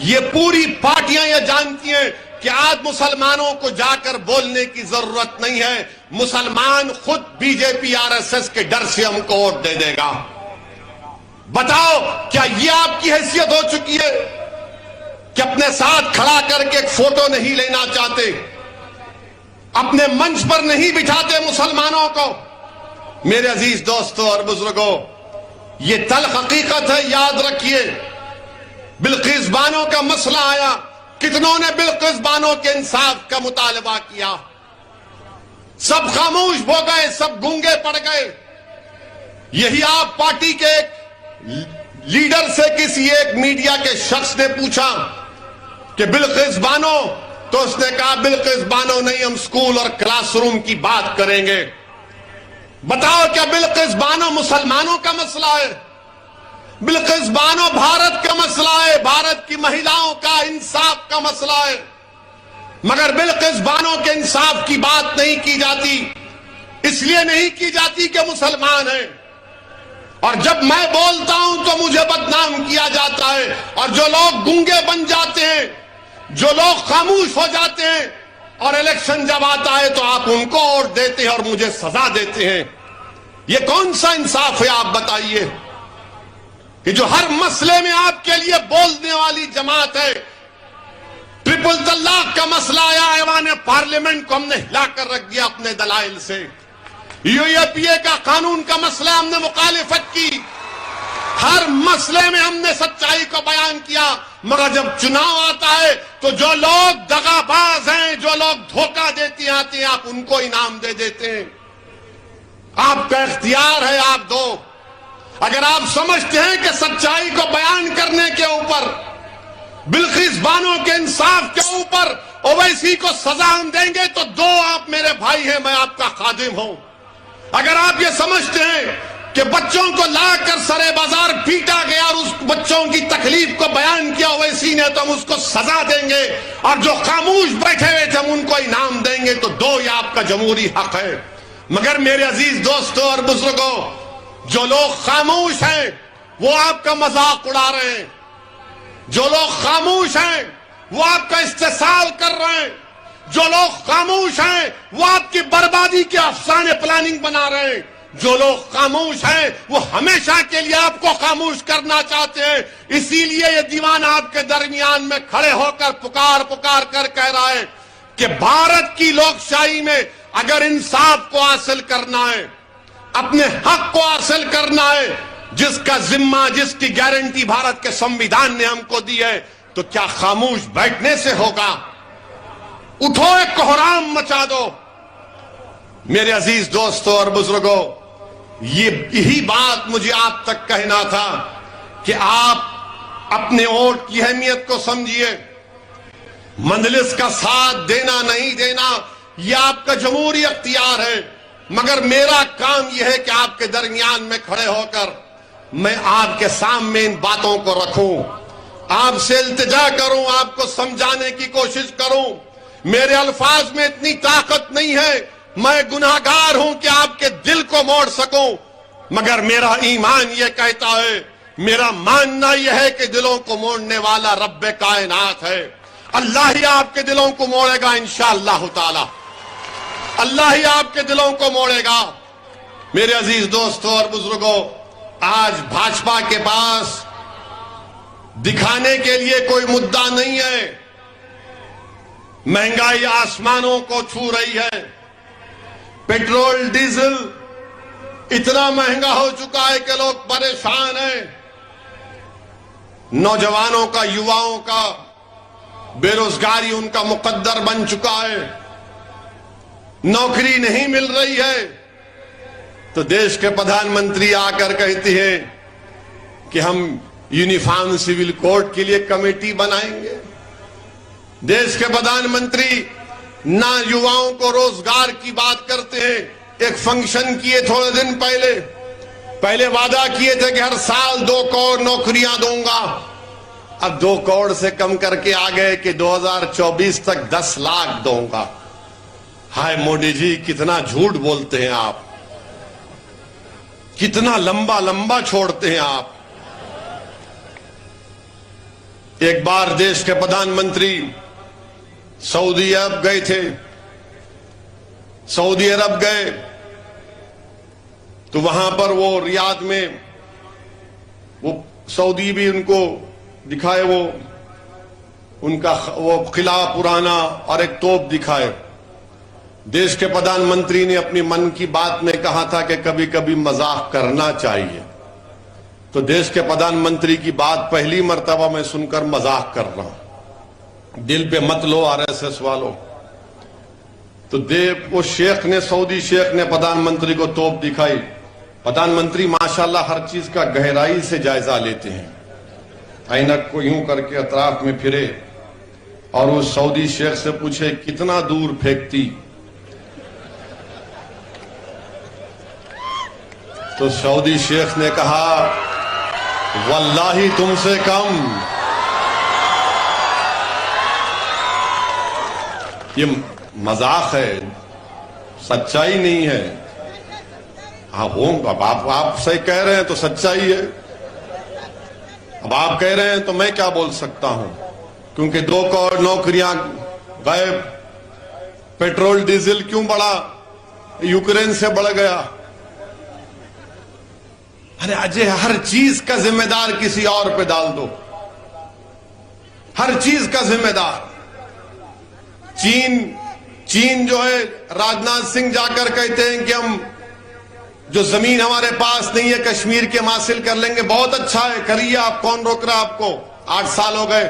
یہ پوری پارٹیاں یہ جانتی ہیں کہ آج مسلمانوں کو جا کر بولنے کی ضرورت نہیں ہے. مسلمان خود بی جے پی, آر ایس ایس کے ڈر سے ہم کو ووٹ دے دے گا. بتاؤ کیا یہ آپ کی حیثیت ہو چکی ہے کہ اپنے ساتھ کھڑا کر کے ایک فوٹو نہیں لینا چاہتے, اپنے منچ پر نہیں بٹھاتے مسلمانوں کو؟ میرے عزیز دوستوں اور بزرگوں, یہ تلخ حقیقت ہے, یاد رکھیے. بلقیس بانو کا مسئلہ آیا, کتنوں نے بلقیس بانو کے انصاف کا مطالبہ کیا؟ سب خاموش ہو گئے, سب گونگے پڑ گئے. یہی آپ پارٹی کے ایک لیڈر سے کسی ایک میڈیا کے شخص نے پوچھا کہ بلقیس بانو, تو اس نے کہا بلقیس بانو نہیں, ہم سکول اور کلاس روم کی بات کریں گے. بتاؤ کیا بلقیس بانو مسلمانوں کا مسئلہ ہے؟ بلقیس بانو بھارت کا مسئلہ ہے, بھارت کی مہیلاؤں کا انصاف کا مسئلہ ہے. مگر بلقیس بانو کے انصاف کی بات نہیں کی جاتی. اس لیے نہیں کی جاتی کہ مسلمان ہیں, اور جب میں بولتا ہوں تو مجھے بدنام کیا جاتا ہے. اور جو لوگ گونگے بن جاتے ہیں, جو لوگ خاموش ہو جاتے ہیں, اور الیکشن جب آتا ہے تو آپ ان کو ووٹ دیتے ہیں اور مجھے سزا دیتے ہیں. یہ کون سا انصاف ہے آپ بتائیے کہ جو ہر مسئلے میں آپ کے لیے بولنے والی جماعت ہے. ٹرپل طلاق کا مسئلہ آیا, ایوان پارلیمنٹ کو ہم نے ہلا کر رکھ دیا اپنے دلائل سے. یو اے پی اے کا قانون کا مسئلہ ہم نے مخالفت کی. ہر مسئلے میں ہم نے سچائی کو بیان کیا, مگر جب چناؤ آتا ہے تو جو لوگ دغا باز ہیں, جو لوگ دھوکہ دیتے آتے ہیں, آپ ان کو انعام دے دیتے ہیں. آپ کا اختیار ہے, آپ دو. اگر آپ سمجھتے ہیں کہ سچائی کو بیان کرنے کے اوپر, بلقیس بانو کے انصاف کے اوپر اویسی کو سزا ہم دیں گے تو دو, آپ میرے بھائی ہیں, میں آپ کا خادم ہوں. اگر آپ یہ سمجھتے ہیں کہ بچوں کو لا کر سرے بازار پیٹا گیا اور اس بچوں کی تکلیف کو بیان کیا اویسی نے, تو ہم اس کو سزا دیں گے, اور جو خاموش بیٹھے ہوئے تھے ہم ان کو انعام دیں گے, تو دو, یہ آپ کا جمہوری حق ہے. مگر میرے عزیز دوستوں اور بزرگوں, جو لوگ خاموش ہیں وہ آپ کا مذاق اڑا رہے ہیں, جو لوگ خاموش ہیں وہ آپ کا استحصال کر رہے ہیں, جو لوگ خاموش ہیں وہ آپ کی بربادی کے افسانے پلاننگ بنا رہے ہیں, جو لوگ خاموش ہیں وہ ہمیشہ کے لیے آپ کو خاموش کرنا چاہتے ہیں. اسی لیے یہ دیوان آپ کے درمیان میں کھڑے ہو کر پکار کر کہہ رہا ہے کہ بھارت کی لوکشاہی میں اگر انصاف کو حاصل کرنا ہے, اپنے حق کو حاصل کرنا ہے, جس کا ذمہ, جس کی گارنٹی بھارت کے سمویدھان نے ہم کو دی ہے, تو کیا خاموش بیٹھنے سے ہوگا؟ اٹھو, ایک کوہرام مچا دو. میرے عزیز دوستوں اور بزرگوں, یہی بات مجھے آپ تک کہنا تھا کہ آپ اپنے ووٹ کی اہمیت کو سمجھیے. مجلس کا ساتھ دینا نہیں دینا یہ آپ کا جمہوری اختیار ہے، مگر میرا کام یہ ہے کہ آپ کے درمیان میں کھڑے ہو کر میں آپ کے سامنے ان باتوں کو رکھوں، آپ سے التجا کروں، آپ کو سمجھانے کی کوشش کروں. میرے الفاظ میں اتنی طاقت نہیں ہے، میں گناہگار ہوں کہ آپ کے دل کو موڑ سکوں، مگر میرا ایمان یہ کہتا ہے، میرا ماننا یہ ہے کہ دلوں کو موڑنے والا رب کائنات ہے. اللہ ہی آپ کے دلوں کو موڑے گا انشاءاللہ تعالی، اللہ ہی آپ کے دلوں کو موڑے گا. میرے عزیز دوستوں اور بزرگوں، آج بھاجپا کے پاس دکھانے کے لیے کوئی مدعا نہیں ہے. مہنگائی آسمانوں کو چھو رہی ہے، پیٹرول ڈیزل اتنا مہنگا ہو چکا ہے کہ لوگ پریشان ہیں. نوجوانوں کا، یواؤں کا بے روزگاری ان کا مقدر بن چکا ہے، نوکری نہیں مل رہی ہے. تو دیش کے پردھان منتری آ کر کہتے ہیں کہ ہم یونیفارم سول کوڈ کے لیے کمیٹی بنائیں گے. دیش کے پردھان منتری نہ یواؤں کو روزگار کی بات کرتے ہیں. ایک فنکشن کیے تھوڑے دن پہلے وعدہ کیے تھے کہ ہر سال 2 کروڑ نوکریاں دوں گا. اب 2 کروڑ سے کم کر کے آ گئے کہ 2024 تک 10 لاکھ دوں گا. ہائے مودی جی، کتنا جھوٹ بولتے ہیں آپ، کتنا لمبا چھوڑتے ہیں آپ. ایک بار دیش کے پردھان منتری سعودی عرب گئے تھے. سعودی عرب گئے تو وہاں پر وہ ریاض میں وہ سعودی بھی ان کو دکھائے، وہ ان کا وہ قلعہ پرانا اور ایک توپ دکھائے. دیش کے پردھان منتری نے اپنی من کی بات میں کہا تھا کہ کبھی کبھی مذاق کرنا چاہیے. تو دیش کے پردھان منتری کی بات پہلی مرتبہ میں سن کر مذاق کر رہا ہوں، دل پہ مت لو RSS والوں. تو وہ شیخ نے، سعودی شیخ نے پردھان منتری کو توپ دکھائی. پردھان منتری ماشاءاللہ ہر چیز کا گہرائی سے جائزہ لیتے ہیں. اینک کو یوں کر کے اطراف میں پھرے اور اس سعودی شیخ سے پوچھے کتنا دور پھینکتی. تو سعودی شیخ نے کہا واللہ تم سے کم. یہ مذاق ہے، سچائی نہیں ہے. اب آپ صحیح کہہ رہے ہیں تو سچائی ہے. اب آپ کہہ رہے ہیں تو میں کیا بول سکتا ہوں، کیونکہ 2 کروڑ نوکریاں غائب. پیٹرول ڈیزل کیوں بڑھا؟ یوکرین سے بڑھ گیا. ارے اجے ہر چیز کا ذمہ دار کسی اور پہ ڈال دو، ہر چیز کا ذمہ دار. چین جو ہے، راجناتھ سنگھ جا کر کہتے ہیں کہ ہم جو زمین ہمارے پاس نہیں ہے کشمیر کے حاصل کر لیں گے. بہت اچھا ہے، کریے آپ، کون روک رہا آپ کو؟ 8 سال ہو گئے.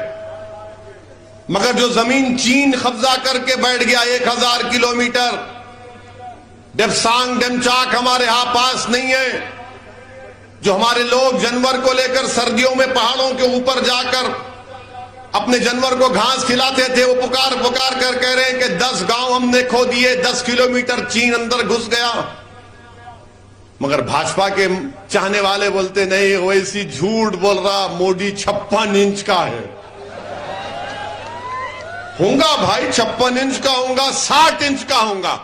مگر جو زمین چین قبضہ کر کے بیٹھ گیا 1000 کلومیٹر، ڈیپسانگ ڈیمچاک ہمارے ہاں پاس نہیں ہے. جو ہمارے لوگ جانور کو لے کر سردیوں میں پہاڑوں کے اوپر جا کر اپنے جانور کو گھاس کھلاتے تھے، وہ پکار کر کہہ رہے ہیں کہ 10 گاؤں ہم نے کھو دیے، 10 کلومیٹر چین اندر گھس گیا. مگر بھاجپا کے چاہنے والے بولتے نہیں، ویسی جھوٹ بول رہا، مودی 56 انچ کا ہے. ہوں گا بھائی، 56 انچ کا ہوں گا، 60 انچ کا ہوں گا،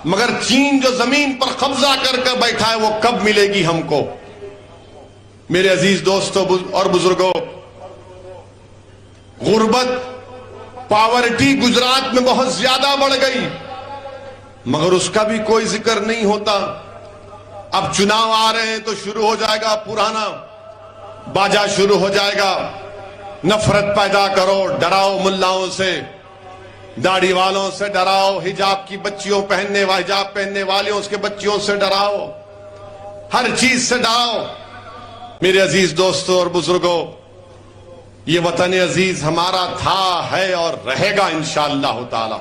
مگر چین جو زمین پر قبضہ کر بیٹھا ہے وہ کب ملے گی ہم کو؟ میرے عزیز دوستوں اور بزرگوں، غربت، پاورٹی گجرات میں بہت زیادہ بڑھ گئی، مگر اس کا بھی کوئی ذکر نہیں ہوتا. اب چناؤ آ رہے ہیں تو شروع ہو جائے گا پرانا باجا، شروع ہو جائے گا. نفرت پیدا کرو، ڈراؤ ملاؤں سے، داڑھی والوں سے ڈراؤ، حجاب کی بچیوں حجاب پہننے والوں کے بچیوں سے ڈراؤ، ہر چیز سے ڈراؤ. میرے عزیز دوستوں اور بزرگوں، یہ وطن عزیز ہمارا تھا، ہے اور رہے گا انشاءاللہ تعالی.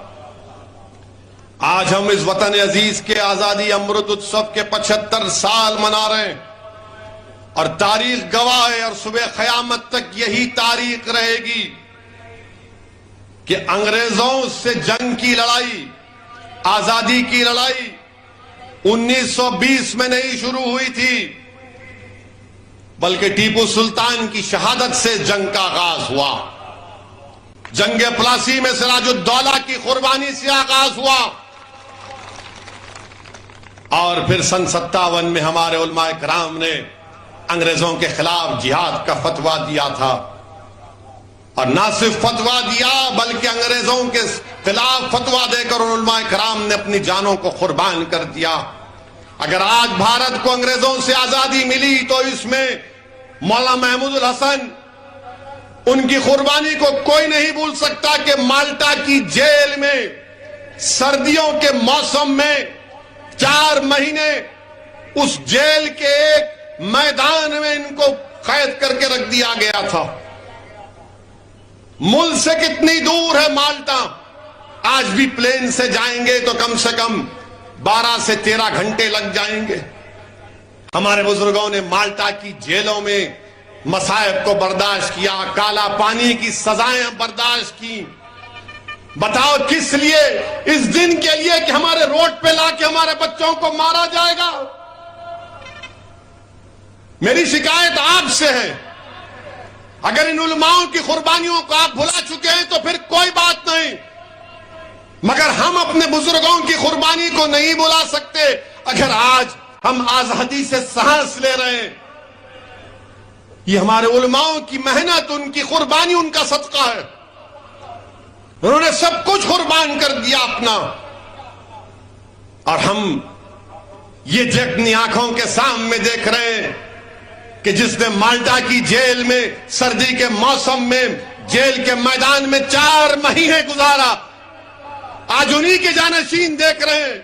آج ہم اس وطن عزیز کے آزادی امرت اتسو کے 75 سال منا رہے ہیں، اور تاریخ گواہ ہے اور صبح قیامت تک یہی تاریخ رہے گی کہ انگریزوں سے جنگ کی لڑائی، آزادی کی لڑائی 1920 میں نہیں شروع ہوئی تھی، بلکہ ٹیپو سلطان کی شہادت سے جنگ کا آغاز ہوا۔ جنگ پلاسی میں سراج الدولہ کی قربانی سے آغاز ہوا، اور پھر سن 57 میں ہمارے علماء کرام نے انگریزوں کے خلاف جہاد کا فتویٰ دیا تھا، اور نہ صرف فتویٰ دیا بلکہ انگریزوں کے خلاف فتویٰ دے کر علماء کرام نے اپنی جانوں کو قربان کر دیا۔ اگر آج بھارت کو انگریزوں سے آزادی ملی تو اس میں مولانا محمود الحسن، ان کی قربانی کو کوئی نہیں بھول سکتا کہ مالٹا کی جیل میں سردیوں کے موسم میں 4 مہینے اس جیل کے ایک میدان میں ان کو قید کر کے رکھ دیا گیا تھا۔ ملک سے کتنی دور ہے مالٹا؟ آج بھی پلین سے جائیں گے تو کم سے کم 12 سے 13 گھنٹے لگ جائیں گے۔ ہمارے بزرگوں نے مالٹا کی جیلوں میں مصائب کو برداشت کیا، کالا پانی کی سزائیں برداشت کی۔ بتاؤ کس لیے؟ اس دن کے لیے کہ ہمارے روڈ پہ لا کے ہمارے بچوں کو مارا جائے گا۔ میری شکایت آپ سے ہے، اگر ان علماؤں کی قربانیوں کو آپ بھلا چکے ہیں تو پھر کوئی بات نہیں، مگر ہم اپنے بزرگوں کی قربانی کو نہیں بھلا سکتے۔ اگر آج ہم آزادی سے سانس لے رہے ہیں، یہ ہمارے علماؤں کی محنت، ان کی قربانی، ان کا صدقہ ہے۔ انہوں نے سب کچھ قربان کر دیا اپنا، اور ہم یہ اپنی آنکھوں کے سامنے دیکھ رہے ہیں کہ جس نے مالٹا کی جیل میں سردی کے موسم میں جیل کے میدان میں 4 مہینے گزارا، آج انہی کے جانشین دیکھ رہے ہیں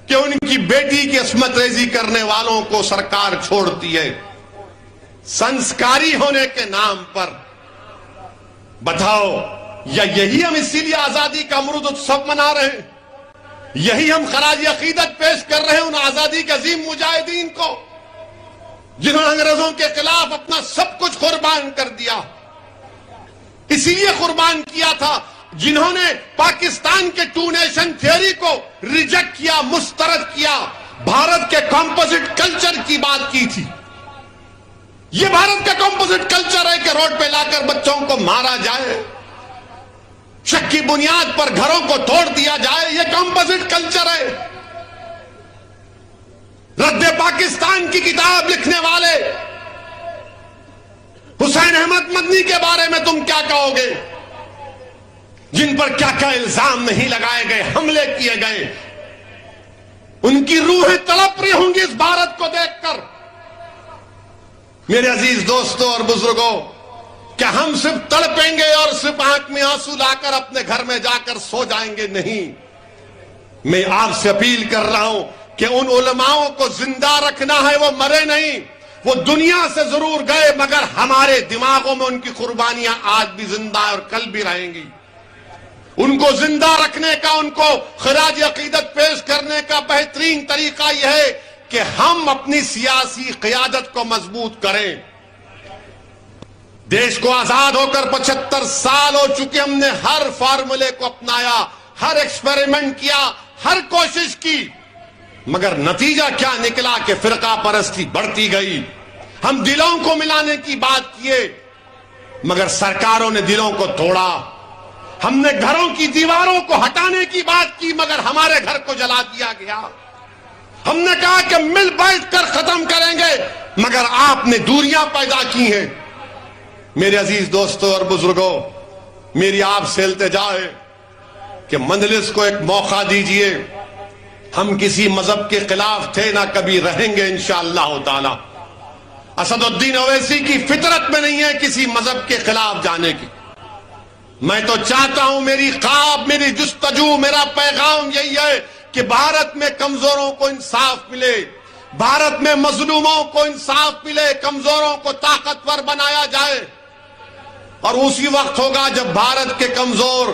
کہ ان کی بیٹی کی عصمت ریزی کرنے والوں کو سرکار چھوڑتی ہے سنسکاری ہونے کے نام پر۔ بتاؤ، یا یہی ہم اسی لیے آزادی کا امرت اتسو منا رہے ہیں؟ یہی ہم خراج عقیدت پیش کر رہے ہیں ان آزادی کے عظیم مجاہدین کو جنہوں نے انگریزوں کے خلاف اپنا سب کچھ قربان کر دیا؟ اسی لیے قربان کیا تھا جنہوں نے پاکستان کے 2 نیشن تھیوری کو ریجیکٹ کیا، مسترد کیا، بھارت کے کمپوزٹ کلچر کی بات کی تھی۔ یہ بھارت کا کمپوزٹ کلچر ہے کہ روڈ پہ لا کر بچوں کو مارا جائے، شک کی بنیاد پر گھروں کو توڑ دیا جائے، یہ کمپوزٹ کلچر ہے۔ رد پاکستان کی کتاب لکھنے والے حسین احمد مدنی کے بارے میں تم کیا کہو گے؟ جن پر کیا کیا الزام نہیں لگائے گئے، حملے کیے گئے، ان کی روحیں تڑپ رہی ہوں گی اس بھارت کو دیکھ کر۔ میرے عزیز دوستوں اور بزرگوں، کیا ہم صرف تڑپیں گے اور صرف آنکھ میں آنسو لا کر اپنے گھر میں جا کر سو جائیں گے؟ نہیں، میں آپ سے اپیل کر رہا ہوں کہ ان علماؤں کو زندہ رکھنا ہے، وہ مرے نہیں، وہ دنیا سے ضرور گئے مگر ہمارے دماغوں میں ان کی قربانیاں آج بھی زندہ اور کل بھی رہیں گی۔ ان کو زندہ رکھنے کا، ان کو خراج عقیدت پیش کرنے کا بہترین طریقہ یہ ہے کہ ہم اپنی سیاسی قیادت کو مضبوط کریں۔ دیش کو آزاد ہو کر 75 سال ہو چکے، ہم نے ہر فارمولے کو اپنایا، ہر ایکسپیریمنٹ کیا، ہر کوشش کی، مگر نتیجہ کیا نکلا کہ فرقہ پرستی بڑھتی گئی۔ ہم دلوں کو ملانے کی بات کیے مگر سرکاروں نے دلوں کو توڑا۔ ہم نے گھروں کی دیواروں کو ہٹانے کی بات کی مگر ہمارے گھر کو جلا دیا گیا۔ ہم نے کہا کہ مل بیٹھ کر ختم کریں گے مگر آپ نے دوریاں پیدا کی ہیں۔ میرے عزیز دوستوں اور بزرگوں، میری آپ سے التجا ہے کہ مجلس کو ایک موقع دیجئے۔ ہم کسی مذہب کے خلاف تھے، نہ کبھی رہیں گے انشاءاللہ تعالی۔ اسد الدین اویسی کی فطرت میں نہیں ہے کسی مذہب کے خلاف جانے کی۔ میں تو چاہتا ہوں، میری خواب، میری جستجو، میرا پیغام یہی ہے کہ بھارت میں کمزوروں کو انصاف ملے، بھارت میں مظلوموں کو انصاف ملے، کمزوروں کو طاقتور بنایا جائے، اور اسی وقت ہوگا جب بھارت کے کمزور